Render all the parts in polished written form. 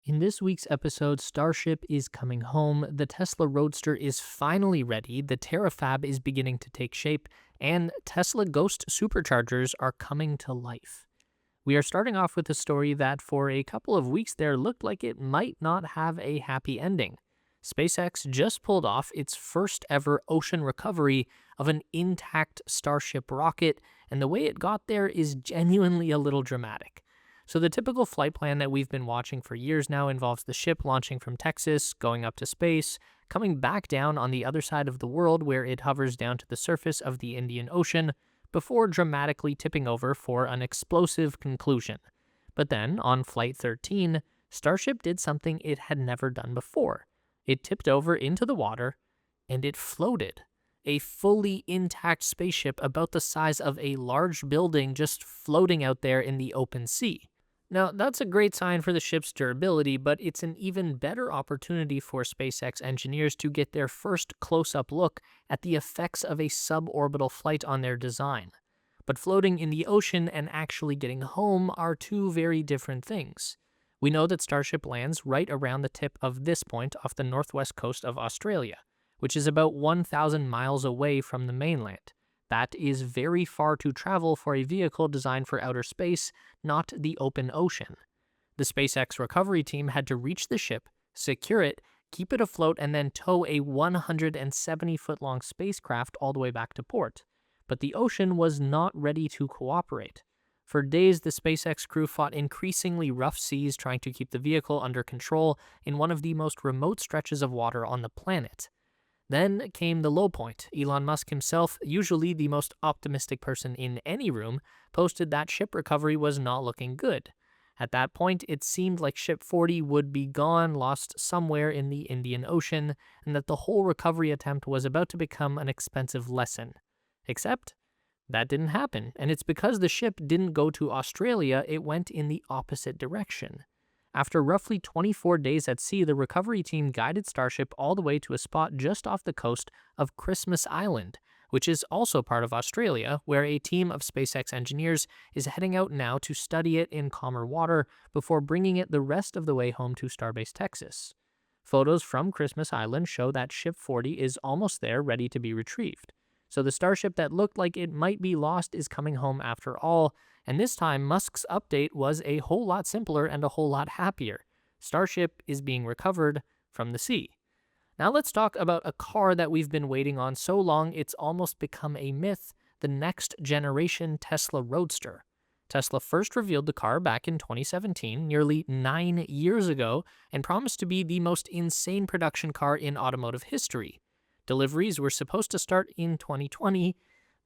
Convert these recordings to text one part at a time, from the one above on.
In this week's episode, Starship is coming home, the Tesla Roadster is finally ready, the TeraFab is beginning to take shape, and Tesla Ghost superchargers are coming to life. We are starting off with a story that for a couple of weeks there looked like it might not have a happy ending. SpaceX just pulled off its first ever ocean recovery of an intact Starship rocket, and the way it got there is genuinely a little dramatic. So the typical flight plan that we've been watching for years now involves the ship launching from Texas, going up to space, coming back down on the other side of the world where it hovers down to the surface of the Indian Ocean, before dramatically tipping over for an explosive conclusion. But then, on Flight 13, Starship did something it had never done before. It tipped over into the water, and it floated. A fully intact spaceship about the size of a large building just floating out there in the open sea. Now, that's a great sign for the ship's durability, but it's an even better opportunity for SpaceX engineers to get their first close-up look at the effects of a suborbital flight on their design. But floating in the ocean and actually getting home are two very different things. We know that Starship lands right around the tip of this point off the northwest coast of Australia, which is about 1,000 miles away from the mainland. That is very far to travel for a vehicle designed for outer space, not the open ocean. The SpaceX recovery team had to reach the ship, secure it, keep it afloat, and then tow a 170-foot-long spacecraft all the way back to port. But the ocean was not ready to cooperate. For days, the SpaceX crew fought increasingly rough seas trying to keep the vehicle under control in one of the most remote stretches of water on the planet. Then came the low point. Elon Musk himself, usually the most optimistic person in any room, posted that ship recovery was not looking good. At that point, it seemed like Ship 40 would be gone, lost somewhere in the Indian Ocean, and that the whole recovery attempt was about to become an expensive lesson. Except, that didn't happen, and it's because the ship didn't go to Australia, it went in the opposite direction. After roughly 24 days at sea, the recovery team guided Starship all the way to a spot just off the coast of Christmas Island, which is also part of Australia, where a team of SpaceX engineers is heading out now to study it in calmer water before bringing it the rest of the way home to Starbase Texas. Photos from Christmas Island show that Ship 40 is almost there, ready to be retrieved. So the Starship that looked like it might be lost is coming home after all, and this time Musk's update was a whole lot simpler and a whole lot happier. Starship is being recovered from the sea. Now let's talk about a car that we've been waiting on so long it's almost become a myth, the next generation Tesla Roadster. Tesla first revealed the car back in 2017, nearly 9 years ago, and promised to be the most insane production car in automotive history. Deliveries were supposed to start in 2020,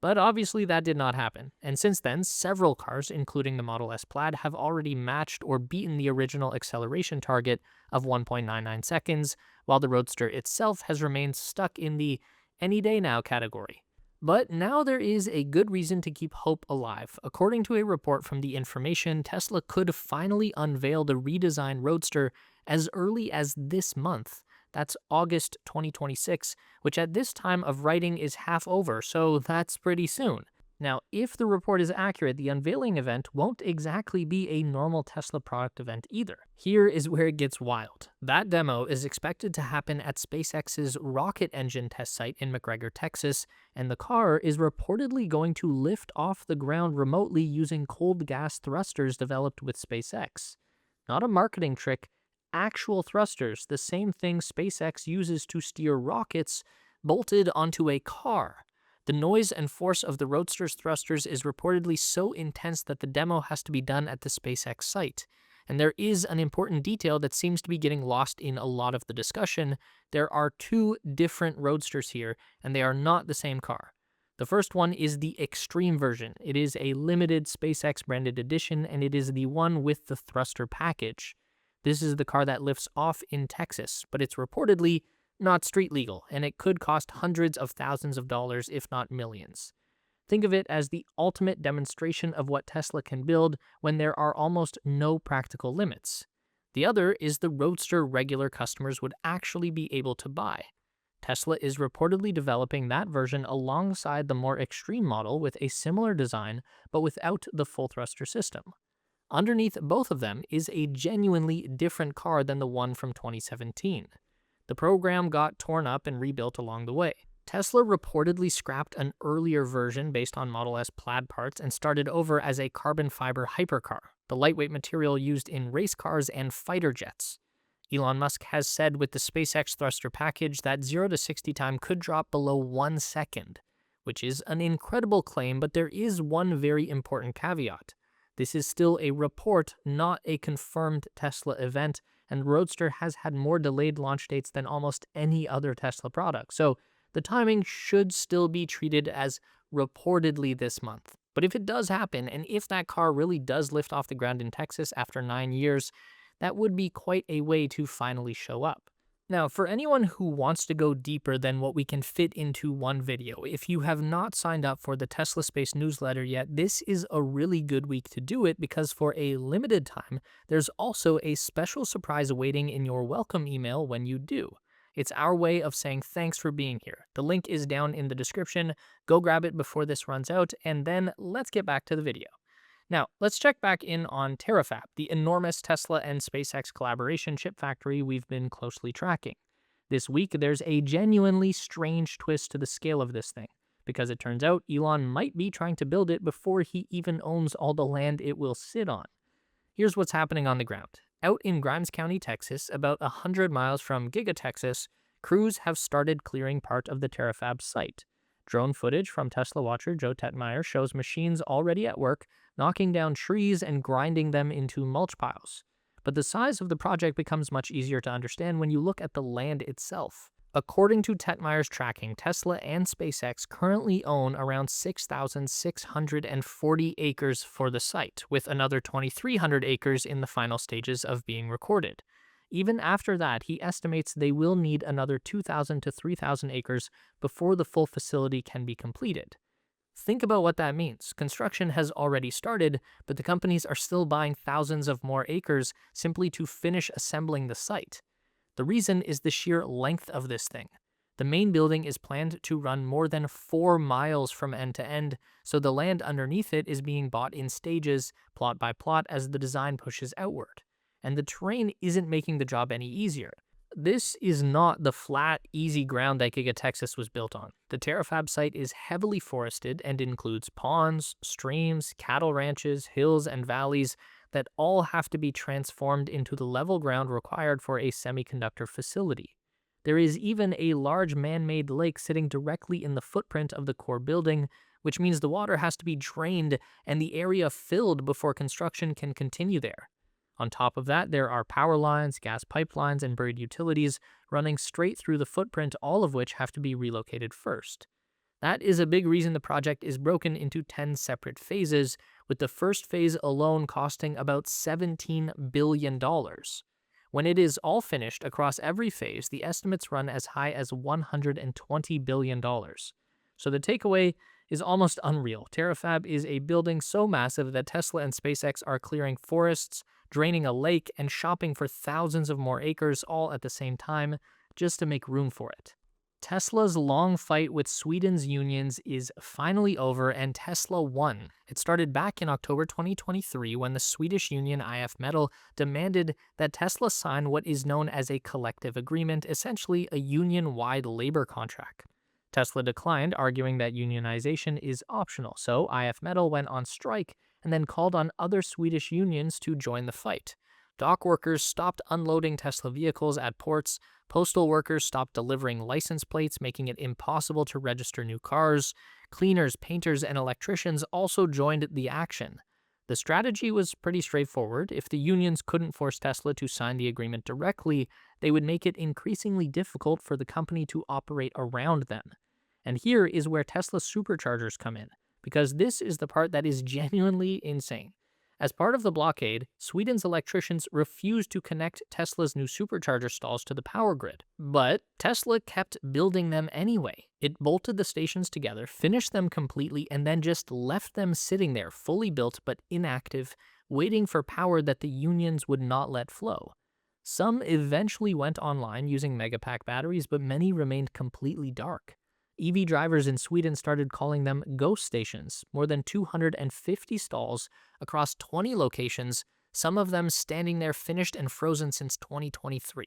but obviously that did not happen. And since then, several cars, including the Model S Plaid, have already matched or beaten the original acceleration target of 1.99 seconds, while the Roadster itself has remained stuck in the any day now category. But now there is a good reason to keep hope alive. According to a report from The Information, Tesla could finally unveil the redesigned Roadster as early as this month. That's August 2026, which at this time of writing is half over, so that's pretty soon. Now, if the report is accurate, the unveiling event won't exactly be a normal Tesla product event either. Here is where it gets wild. That demo is expected to happen at SpaceX's rocket engine test site in McGregor, Texas, and the car is reportedly going to lift off the ground remotely using cold gas thrusters developed with SpaceX. Not a marketing trick, actual thrusters, the same thing SpaceX uses to steer rockets, bolted onto a car. The noise and force of the Roadster's thrusters is reportedly so intense that the demo has to be done at the SpaceX site. And there is an important detail that seems to be getting lost in a lot of the discussion. There are two different Roadsters here, and they are not the same car. The first one is the Extreme version. It is a limited SpaceX branded edition, and it is the one with the thruster package. This is the car that lifts off in Texas, but it's reportedly not street legal, and it could cost hundreds of thousands of dollars, if not millions. Think of it as the ultimate demonstration of what Tesla can build when there are almost no practical limits. The other is the Roadster regular customers would actually be able to buy. Tesla is reportedly developing that version alongside the more extreme model with a similar design, but without the full thruster system. Underneath both of them is a genuinely different car than the one from 2017. The program got torn up and rebuilt along the way. Tesla reportedly scrapped an earlier version based on Model S plaid parts and started over as a carbon fiber hypercar, the lightweight material used in race cars and fighter jets. Elon Musk has said with the SpaceX thruster package that 0 to 60 time could drop below 1 second, which is an incredible claim, but there is one very important caveat. This is still a report, not a confirmed Tesla event, and Roadster has had more delayed launch dates than almost any other Tesla product, so the timing should still be treated as reportedly this month. But if it does happen, and if that car really does lift off the ground in Texas after 9 years, that would be quite a way to finally show up. Now, for anyone who wants to go deeper than what we can fit into one video, if you have not signed up for the Tesla Space newsletter yet, this is a really good week to do it because for a limited time, there's also a special surprise waiting in your welcome email when you do. It's our way of saying thanks for being here. The link is down in the description. Go grab it before this runs out, and then let's get back to the video. Now, let's check back in on TeraFab, the enormous Tesla and SpaceX collaboration chip factory we've been closely tracking. This week, there's a genuinely strange twist to the scale of this thing, because it turns out Elon might be trying to build it before he even owns all the land it will sit on. Here's what's happening on the ground. Out in Grimes County, Texas, about 100 miles from Giga, Texas, crews have started clearing part of the TeraFab site. Drone footage from Tesla watcher Joe Tetmeyer shows machines already at work, knocking down trees and grinding them into mulch piles. But the size of the project becomes much easier to understand when you look at the land itself. According to Tetmeyer's tracking, Tesla and SpaceX currently own around 6,640 acres for the site, with another 2,300 acres in the final stages of being recorded. Even after that, he estimates they will need another 2,000 to 3,000 acres before the full facility can be completed. Think about what that means. Construction has already started, but the companies are still buying thousands of more acres simply to finish assembling the site. The reason is the sheer length of this thing. The main building is planned to run more than 4 miles from end to end, so the land underneath it is being bought in stages, plot by plot, as the design pushes outward. And the terrain isn't making the job any easier. This is not the flat, easy ground that Giga Texas was built on. The TeraFab site is heavily forested and includes ponds, streams, cattle ranches, hills, and valleys that all have to be transformed into the level ground required for a semiconductor facility. There is even a large man-made lake sitting directly in the footprint of the core building, which means the water has to be drained and the area filled before construction can continue there. On top of that, there are power lines, gas pipelines, and buried utilities running straight through the footprint, all of which have to be relocated first. That is a big reason the project is broken into 10 separate phases, with the first phase alone costing about $17 billion. When it is all finished across every phase, the estimates run as high as $120 billion. So the takeaway is almost unreal. TeraFab is a building so massive that Tesla and SpaceX are clearing forests, draining a lake, and shopping for thousands of more acres all at the same time just to make room for it. Tesla's long fight with Sweden's unions is finally over, and Tesla won. It started back in October 2023 when the Swedish union IF Metall demanded that Tesla sign what is known as a collective agreement, essentially a union-wide labor contract. Tesla declined, arguing that unionization is optional, so IF Metall went on strike and then called on other Swedish unions to join the fight. Dock workers stopped unloading Tesla vehicles at ports, postal workers stopped delivering license plates, making it impossible to register new cars, cleaners, painters, and electricians also joined the action. The strategy was pretty straightforward. If the unions couldn't force Tesla to sign the agreement directly, they would make it increasingly difficult for the company to operate around them. And here is where Tesla superchargers come in, because this is the part that is genuinely insane. As part of the blockade, Sweden's electricians refused to connect Tesla's new supercharger stalls to the power grid. But Tesla kept building them anyway. It bolted the stations together, finished them completely, and then just left them sitting there, fully built but inactive, waiting for power that the unions would not let flow. Some eventually went online using Megapack batteries, but many remained completely dark. EV drivers in Sweden started calling them ghost stations, more than 250 stalls across 20 locations, some of them standing there finished and frozen since 2023.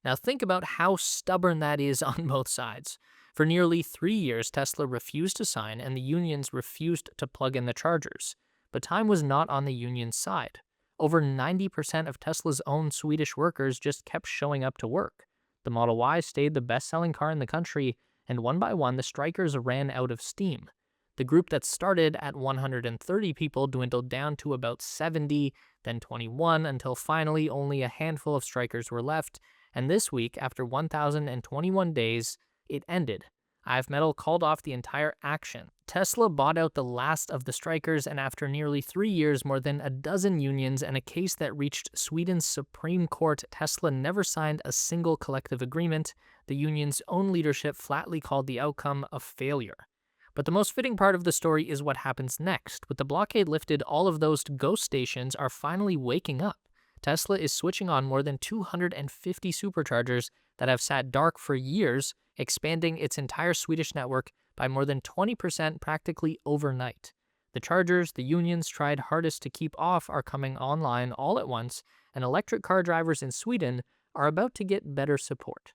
Now think about how stubborn that is on both sides. For nearly 3 years, Tesla refused to sign and the unions refused to plug in the chargers. But time was not on the union's side. Over 90% of Tesla's own Swedish workers just kept showing up to work. The Model Y stayed the best-selling car in the country, and one by one the strikers ran out of steam. The group that started at 130 people dwindled down to about 70, then 21, until finally only a handful of strikers were left, and this week, after 1,021 days, it ended. IF Metal called off the entire action. Tesla bought out the last of the strikers, and after nearly 3 years, more than a dozen unions, and a case that reached Sweden's Supreme Court, Tesla never signed a single collective agreement. The union's own leadership flatly called the outcome a failure. But the most fitting part of the story is what happens next. With the blockade lifted, all of those ghost stations are finally waking up. Tesla is switching on more than 250 superchargers that have sat dark for years, expanding its entire Swedish network by more than 20% practically overnight. The chargers the unions tried hardest to keep off are coming online all at once, and electric car drivers in Sweden are about to get better support.